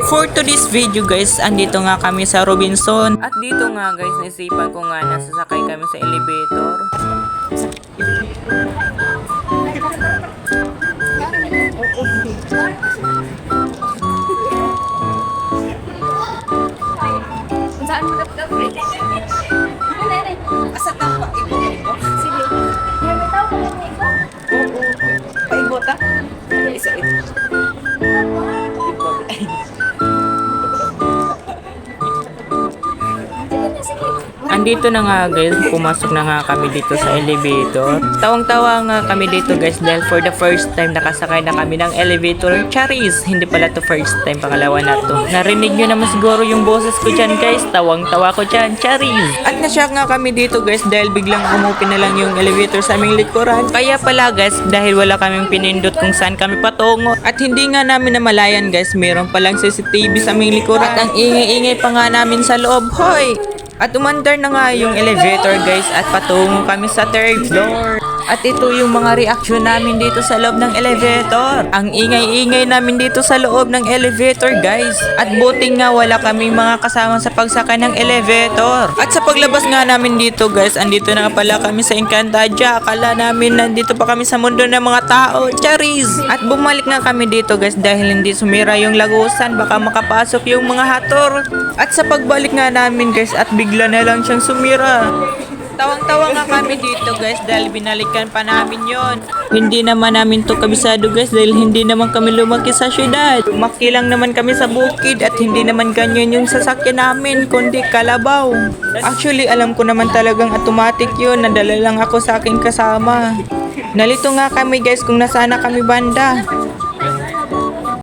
For today's video guys, andito nga kami sa Robinson. At dito nga guys, naisipan ko nga na sasakay kami sa elevator. Saan mo dapat? Asa ka pa? Ibo? Sige. May tao ko lang ito. Oo. Paibot ah? Isa ito. Andito na nga guys, pumasok na nga kami dito sa elevator. Tawang-tawa nga kami dito guys dahil for the first time nakasakay na kami ng elevator. Charis! Hindi pala to first time, pangalawa na to. Narinig nyo naman siguro yung boses ko dyan guys. Tawang-tawa ko dyan, Charis! At nashock nga kami dito guys dahil biglang umupin na lang yung elevator sa aming likuran. Kaya pala guys, dahil wala kaming pinindot kung saan kami patungo. At hindi nga namin namalayan guys, meron palang CCTV sa aming likuran. At ang ingay-ingay pa nga namin sa loob. Hoy! At umandar na nga yung elevator guys at patungo kami sa third floor. At ito yung mga reaksyon namin dito sa loob ng elevator. Ang ingay-ingay namin dito sa loob ng elevator guys. At buting nga wala kaming mga kasama sa pagsakay ng elevator. At sa paglabas nga namin dito guys, andito na pala kami sa Encantadia. Akala namin nandito pa kami sa mundo ng mga tao. Charis! At bumalik nga kami dito guys dahil hindi sumira yung lagusan. Baka makapasok yung mga hator. At sa pagbalik nga namin guys at bigla na lang siyang sumira. Tawang-tawa nga kami dito guys dahil binalikan pa namin yon. Hindi naman namin to kabisado guys dahil hindi naman kami lumaki sa syudad. Lumaki lang naman kami sa bukid at hindi naman ganyan yung sasakyan namin kundi kalabaw. Actually alam ko naman talagang automatic yun. Nadala lang ako sa aking kasama. Nalito nga kami guys kung nasaan na kami banda.